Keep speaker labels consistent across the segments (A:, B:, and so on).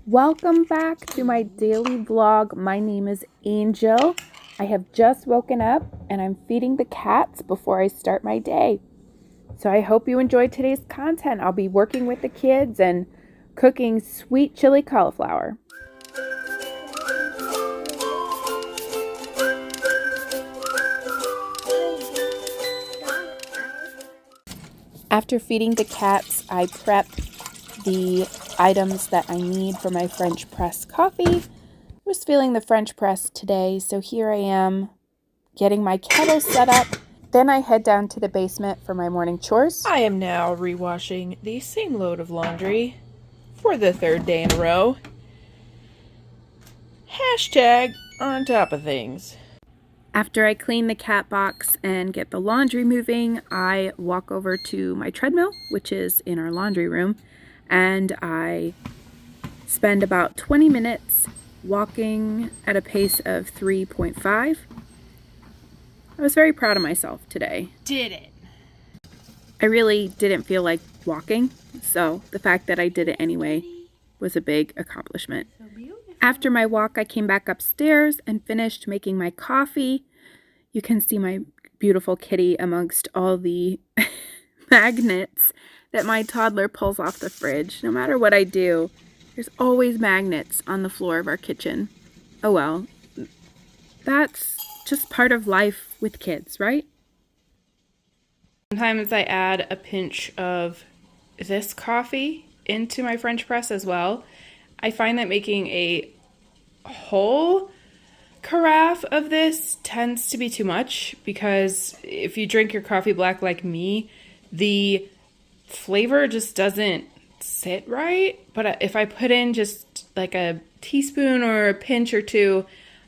A: Welcome back to my daily vlog. My name is Angel. I have just woken up and I'm feeding the cats before I start my day. So I hope you enjoyed today's content. I'll be working with the kids and cooking sweet chili cauliflower. After feeding the cats, I prep the items that I need for my French press coffee. I was feeling the French press today, so here I am getting my kettle set up. Then I head down to the basement for my morning chores.
B: I am now rewashing the same load of laundry for the third day in a row. Hashtag on top of things.
A: After I clean the cat box and get the laundry moving, I walk over to my treadmill, which is in our laundry room, and I spend about 20 minutes walking at a pace of 3.5. I was very proud of myself today.
B: Did it.
A: I really didn't feel like walking, so the fact that I did it anyway was a big accomplishment. After my walk, I came back upstairs and finished making my coffee. You can see my beautiful kitty amongst all the magnets that my toddler pulls off the fridge. No matter what I do, there's always magnets on the floor of our kitchen. Oh well, that's just part of life with kids, right?
B: Sometimes I add a pinch of this coffee into my French press as well. I find that making a whole carafe of this tends to be too much because if you drink your coffee black like me, the flavor just doesn't sit right. But if I put in just like a teaspoon or a pinch or two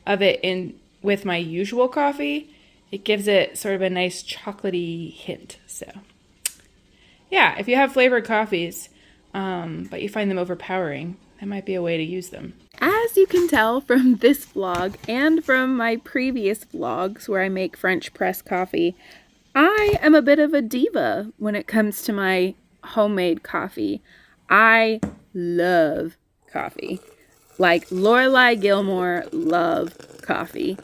B: of it in with my usual coffee, it gives it sort of a nice chocolatey hint. So yeah, if you have flavored coffees, but you find them overpowering, that might be a way to use them.
A: As you can tell from this vlog and from my previous vlogs where I make French press coffee, I am a bit of a diva when it comes to my homemade coffee. I love coffee. Like Lorelai Gilmore love coffee.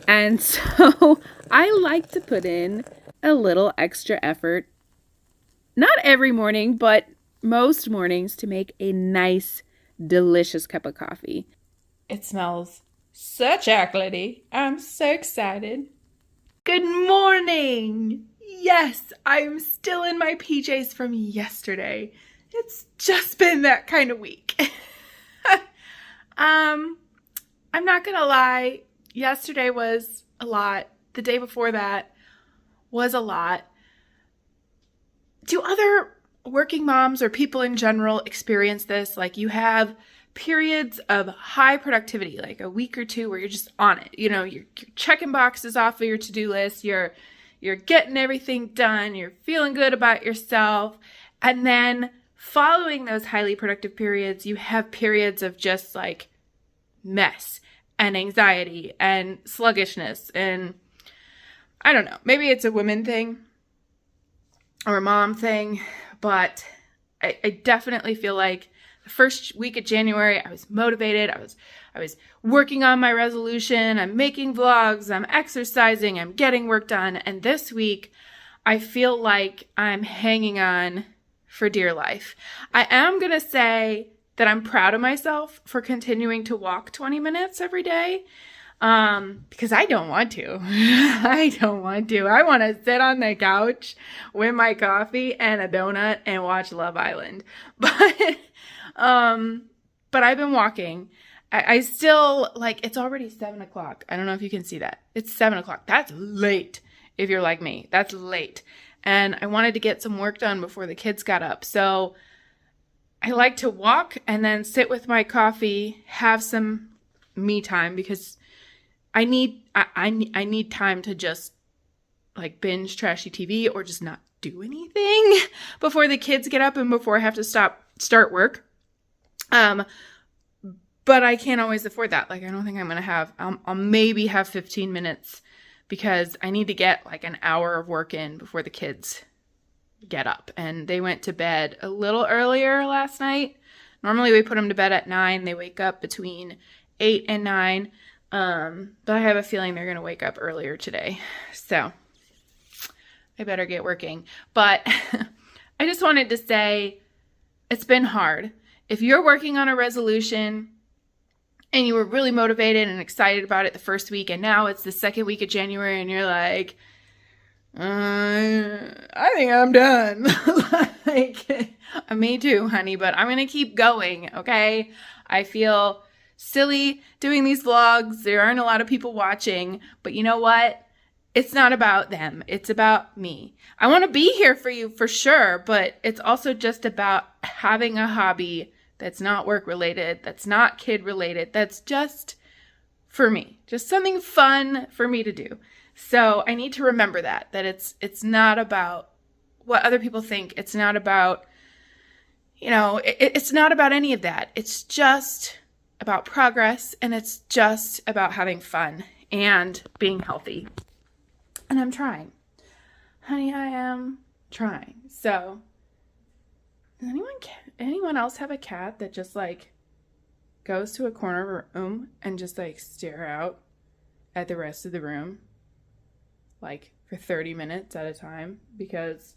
A: And so I like to put in a little extra effort, not every morning, but most mornings, to make a nice, delicious cup of coffee.
B: It smells so chocolatey. I'm so excited. Good morning! Yes, I'm still in my PJs from yesterday. It's just been that kind of week. I'm not gonna lie, yesterday was a lot. The day before that was a lot. Do other working moms or people in general experience this? Like you have periods of high productivity, like a week or two where you're just on it. You know, you're checking boxes off of your to-do list. You're getting everything done. You're feeling good about yourself. And then following those highly productive periods, you have periods of just like mess and anxiety and sluggishness. And I don't know, maybe it's a women thing or a mom thing, but I definitely feel like the first week of January, I was motivated. I was working on my resolution. I'm making vlogs. I'm exercising. I'm getting work done. And this week, I feel like I'm hanging on for dear life. I am going to say that I'm proud of myself for continuing to walk 20 minutes every day. Because I don't want to. I don't want to. I want to sit on the couch with my coffee and a donut and watch Love Island. But I've been walking. I still, like, it's already 7 o'clock. I don't know if you can see that. It's 7 o'clock. That's late if you're like me. That's late. And I wanted to get some work done before the kids got up. So I like to walk and then sit with my coffee, have some me time because I need time to just like binge trashy TV or just not do anything before the kids get up and before I have to start work. But I can't always afford that. Like, I don't think I'm going to have, I'll maybe have 15 minutes because I need to get like an hour of work in before the kids get up. And they went to bed a little earlier last night. Normally we put them to bed at 9. They wake up between 8 and 9. But I have a feeling they're going to wake up earlier today. So I better get working. But I just wanted to say it's been hard. If you're working on a resolution and you were really motivated and excited about it the first week, and now it's the second week of January and you're like, I think I'm done. Like, me too, honey, but I'm going to keep going, okay? I feel silly doing these vlogs. There aren't a lot of people watching, but you know what? It's not about them. It's about me. I want to be here for you for sure, but it's also just about having a hobby that's not work related, that's not kid related, that's just for me, just something fun for me to do. So I need to remember that it's not about what other people think. It's not about, it's not about any of that. It's just about progress, and it's just about having fun and being healthy. And I'm trying. Honey, I am trying. So, does anyone else have a cat that just like goes to a corner of a room and just like stare out at the rest of the room like for 30 minutes at a time? Because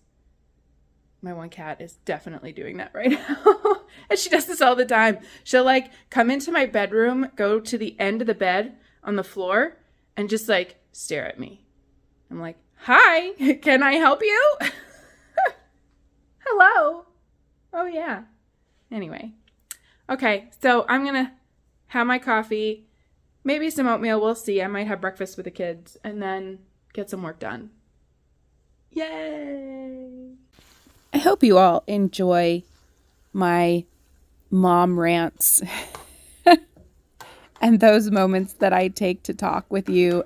B: my one cat is definitely doing that right now. And she does this all the time. She'll like come into my bedroom, go to the end of the bed on the floor, and just like stare at me. I'm like, hi, can I help you? Hello. Oh, yeah. Anyway. Okay, so I'm going to have my coffee, maybe some oatmeal. We'll see. I might have breakfast with the kids and then get some work done. Yay.
A: I hope you all enjoy my mom rants and those moments that I take to talk with you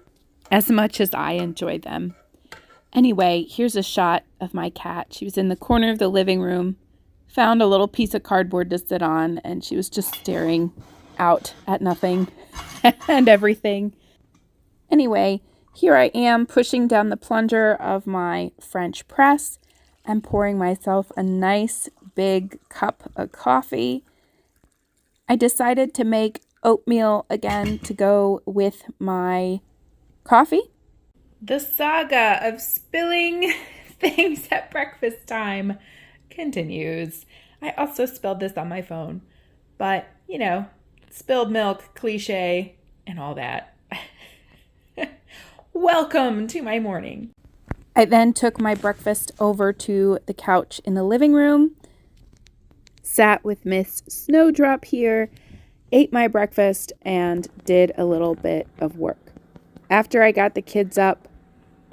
A: as much as I enjoy them. Anyway, here's a shot of my cat. She was in the corner of the living room, found a little piece of cardboard to sit on, and she was just staring out at nothing and everything. Anyway, here I am pushing down the plunger of my French press and pouring myself a nice big cup of coffee. I decided to make oatmeal again to go with my coffee. The saga of spilling things at breakfast time continues. I also spilled this on my phone, but spilled milk, cliche, and all that. Welcome to my morning. I then took my breakfast over to the couch in the living room, sat with Miss Snowdrop here, ate my breakfast, and did a little bit of work. After I got the kids up,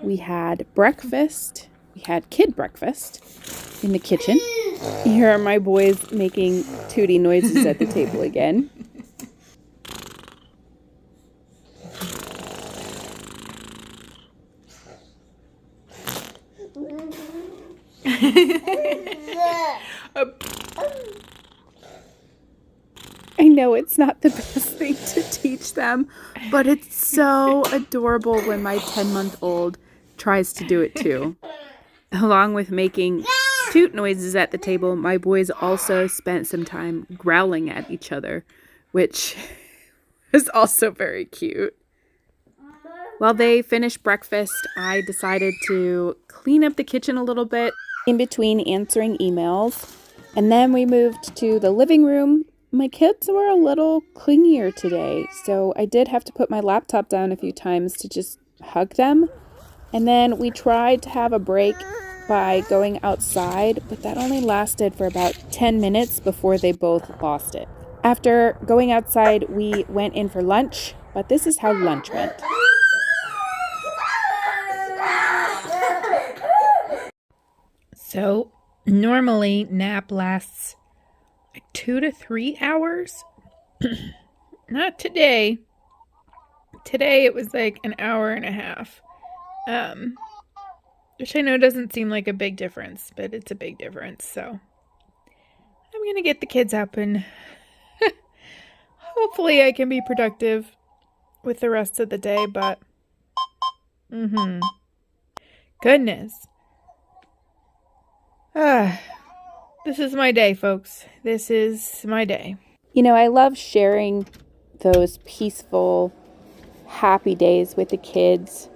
A: we had breakfast. We had kid breakfast in the kitchen. Here are my boys making tooty noises at the table again. I know it's not the best thing to teach them, but it's so adorable when my 10-month-old tries to do it too. Along with making toot noises at the table, my boys also spent some time growling at each other, which is also very cute. While they finished breakfast, I decided to clean up the kitchen a little bit in between answering emails, and then we moved to the living room. My kids were a little clingier today, so I did have to put my laptop down a few times to just hug them. And then we tried to have a break by going outside, but that only lasted for about 10 minutes before they both lost it. After going outside, we went in for lunch, but this is how lunch went. So, normally nap lasts like 2 to 3 hours. Not today. Today it was like an hour and a half. Which I know doesn't seem like a big difference, but it's a big difference. So I'm going to get the kids up and hopefully I can be productive with the rest of the day, but goodness. This is my day, folks. This is my day. You know, I love sharing those peaceful, happy days with the kids,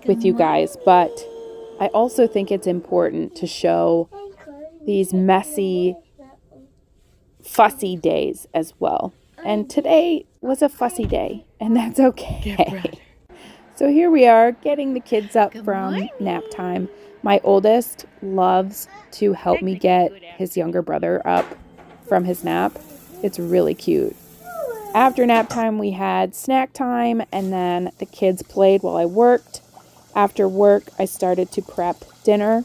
A: with you guys, but I also think it's important to show these messy, fussy days as well. And today was a fussy day, and that's okay. So here we are getting the kids up from nap time. My oldest loves to help me get his younger brother up from his nap. It's really cute. After nap time, we had snack time, and then the kids played while I worked. After work, I started to prep dinner.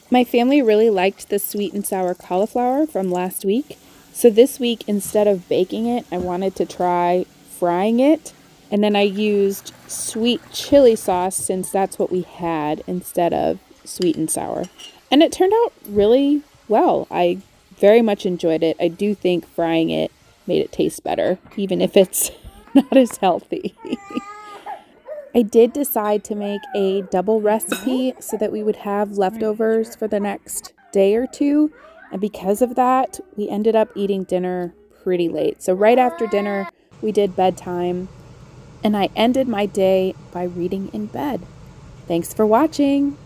A: My family really liked the sweet and sour cauliflower from last week. So this week, instead of baking it, I wanted to try frying it. And then I used sweet chili sauce since that's what we had instead of sweet and sour. And it turned out really well. I very much enjoyed it. I do think frying it made it taste better, even if it's not as healthy. I did decide to make a double recipe so that we would have leftovers for the next day or two. And because of that, we ended up eating dinner pretty late. So right after dinner, we did bedtime. And I ended my day by reading in bed. Thanks for watching.